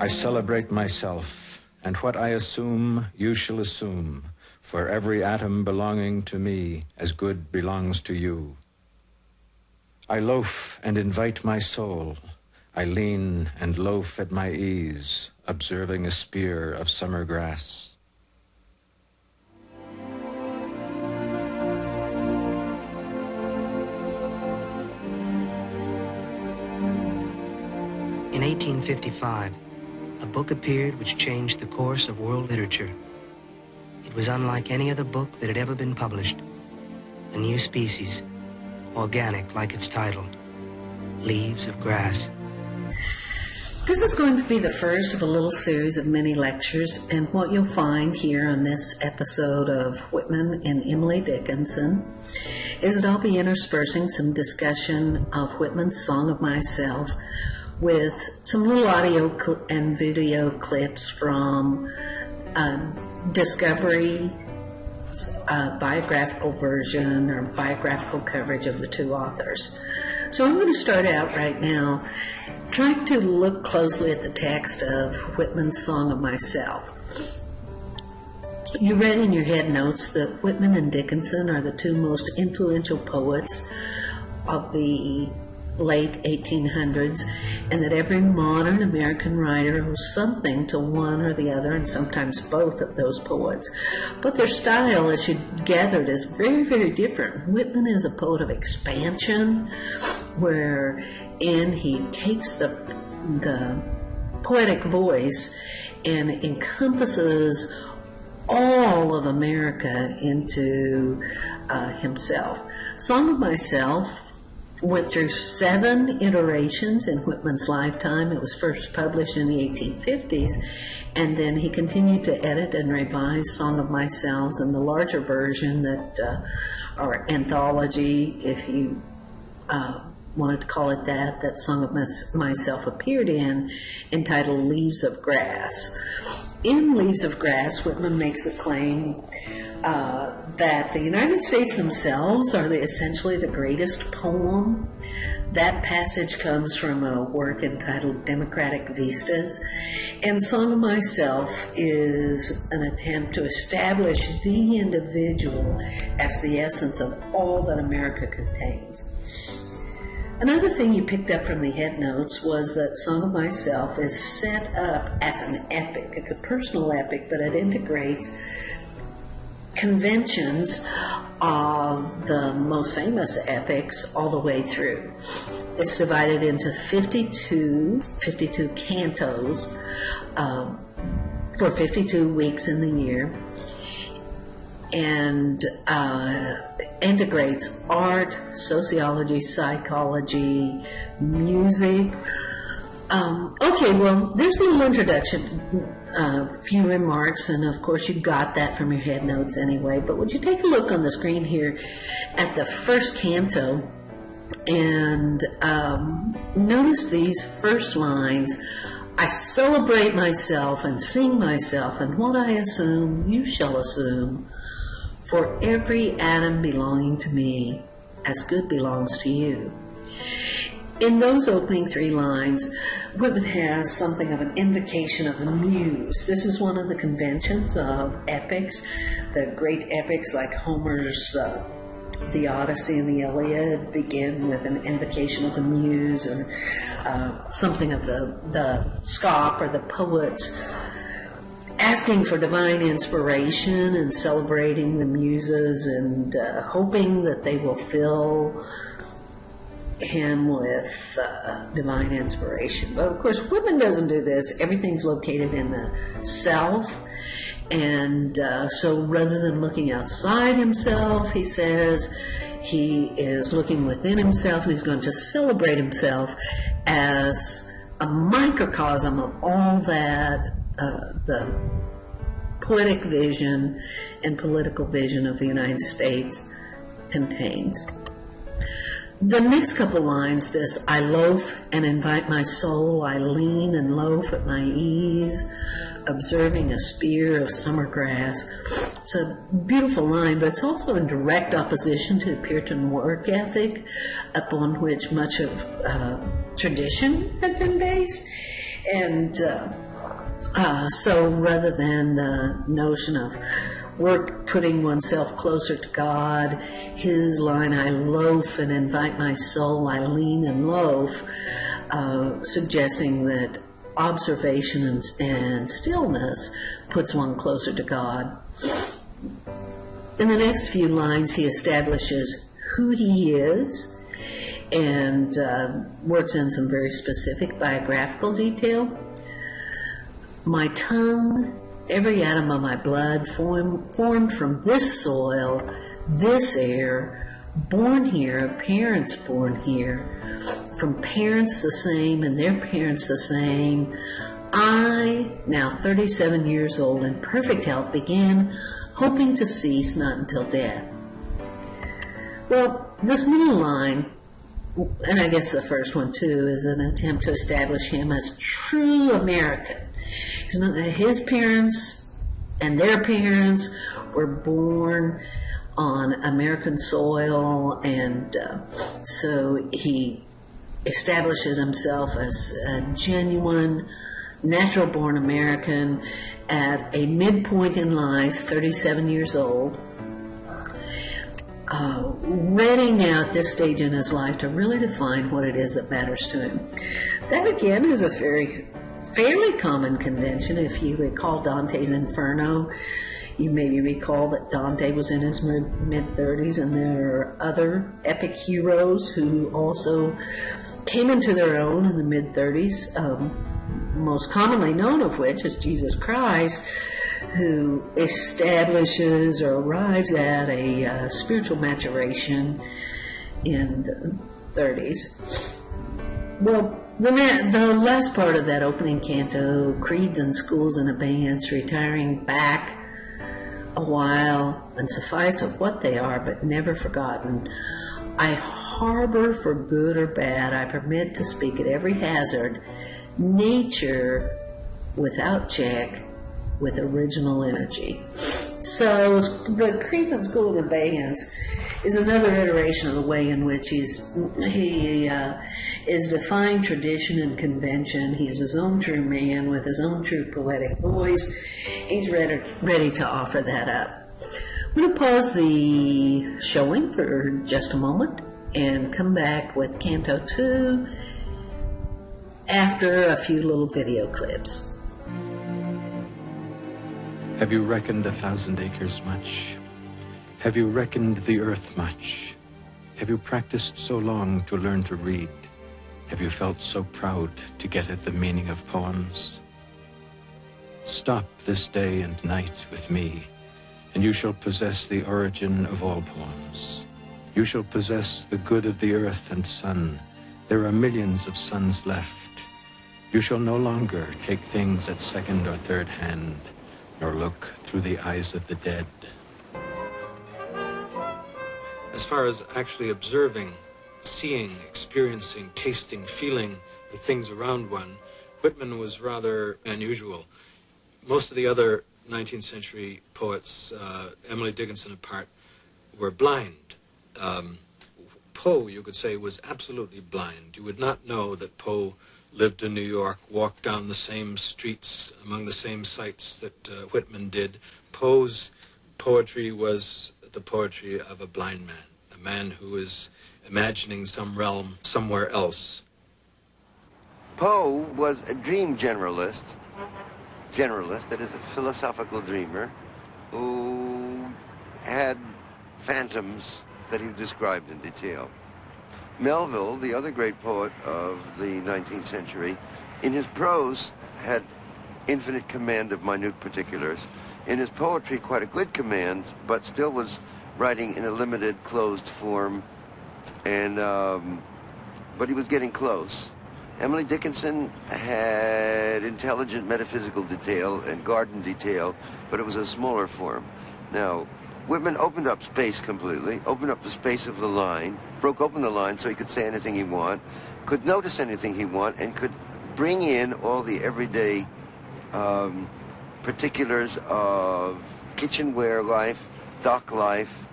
I celebrate myself, and what I assume, you shall assume, for every atom belonging to me as good belongs to you. I loaf and invite my soul. I lean and loaf at my ease, observing a spear of summer grass. In 1855, a book appeared which changed the course of world literature. It was unlike any other book that had ever been published. A new species, organic like its title, Leaves of Grass. This is going to be the first of a little series of mini lectures, and what you'll find here on this episode of Whitman and Emily Dickinson is that I'll be interspersing some discussion of Whitman's Song of Myself with some little audio and video clips from Discovery, biographical version or biographical coverage of the two authors. So I'm going to start out right now trying to look closely at the text of Whitman's Song of Myself. You read in your head notes that Whitman and Dickinson are the two most influential poets of the late 1800s, and that every modern American writer owes something to one or the other, and sometimes both of those poets. But their style, as you gathered, is very, very different. Whitman is a poet of expansion, wherein he takes the poetic voice and encompasses all of America into himself. Song of Myself went through 7 iterations in Whitman's lifetime. It was first published in the 1850s, and then he continued to edit and revise Song of Myself in the larger version that, or anthology, if you wanted to call it that, that Song of Myself appeared in, entitled Leaves of Grass. In Leaves of Grass, Whitman makes the claim that the United States themselves are essentially the greatest poem. That passage comes from a work entitled Democratic Vistas, and Song of Myself is an attempt to establish the individual as the essence of all that America contains. Another thing you picked up from the head notes was that Song of Myself is set up as an epic. It's a personal epic, but it integrates conventions of the most famous epics all the way through. It's divided into 52 cantos for 52 weeks in the year, and integrates art, sociology, psychology, music. Okay, well, there's a little introduction, a few remarks, and of course you got that from your head notes anyway, but would you take a look on the screen here at the first canto and notice these first lines. I celebrate myself and sing myself, and what I assume you shall assume, for every atom belonging to me as good belongs to you. In those opening 3 lines, Whitman has something of an invocation of the muse. This is one of the conventions of epics. The great epics like Homer's The Odyssey and the Iliad begin with an invocation of the muse, or something of the scop or the poets asking for divine inspiration and celebrating the muses and hoping that they will fill him with divine inspiration. But of course, Whitman doesn't do this. Everything's located in the self, and so rather than looking outside himself, he says he is looking within himself, and he's going to celebrate himself as a microcosm of all that the poetic vision and political vision of the United States contains. The next couple lines, this I loaf and invite my soul, I lean and loaf at my ease, observing a spear of summer grass. It's a beautiful line, but it's also in direct opposition to the Puritan work ethic upon which much of tradition had been based. And So rather than the notion of work putting oneself closer to God, his line, I loaf and invite my soul, I lean and loaf, suggesting that observation and stillness puts one closer to God. In the next few lines, he establishes who he is and works in some very specific biographical detail. My tongue, every atom of my blood, formed from this soil, this air, born here, parents born here, from parents the same and their parents the same. I, now 37 years old, in perfect health, began hoping to cease not until death. Well, this middle line, and I guess the first one too, is an attempt to establish him as true American. His parents and their parents were born on American soil, and so he establishes himself as a genuine, natural-born American at a midpoint in life, 37 years old, ready now at this stage in his life to really define what it is that matters to him. That, again, is a fairly common convention. If you recall Dante's Inferno, you maybe recall that Dante was in his mid-30s, and there are other epic heroes who also came into their own in the mid-30s, most commonly known of which is Jesus Christ, who establishes or arrives at a spiritual maturation in the 30s. Well, the last part of that opening canto, creeds and schools and abeyance, retiring back a while, and suffice of what they are, but never forgotten. I harbor for good or bad, I permit to speak at every hazard, nature without check, with original energy. So the creeds and schools of abeyance is another iteration of the way in which he is defying tradition and convention. He is his own true man with his own true poetic voice. He's ready to offer that up. I'm going to pause the showing for just a moment and come back with Canto 2 after a few little video clips. Have you reckoned 1,000 acres much? Have you reckoned the earth much? Have you practiced so long to learn to read? Have you felt so proud to get at the meaning of poems? Stop this day and night with me, and you shall possess the origin of all poems. You shall possess the good of the earth and sun. There are millions of suns left. You shall no longer take things at second or third hand, nor look through the eyes of the dead. As far as actually observing, seeing, experiencing, tasting, feeling the things around one, Whitman was rather unusual. Most of the other 19th century poets, Emily Dickinson apart, were blind. Poe, you could say, was absolutely blind. You would not know that Poe lived in New York, walked down the same streets among the same sights that Whitman did. Poe's poetry was the poetry of a blind man, a man who is imagining some realm somewhere else. Poe was a dream generalist, that is a philosophical dreamer, who had phantoms that he described in detail. Melville, the other great poet of the 19th century, in his prose had infinite command of minute particulars. In his poetry, quite a good command, but still was writing in a limited, closed form, and but he was getting close. Emily Dickinson had intelligent metaphysical detail and garden detail, but it was a smaller form. Now, Whitman opened up space completely, opened up the space of the line, broke open the line so he could say anything he want, could notice anything he want, and could bring in all the everyday particulars of kitchenware life, dock life,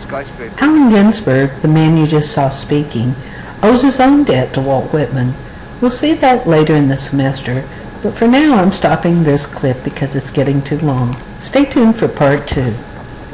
skyscraper. Allen Ginsberg, the man you just saw speaking, owes his own debt to Walt Whitman. We'll see that later in the semester, But for now, I'm stopping this clip because it's getting too long. Stay tuned for part 2.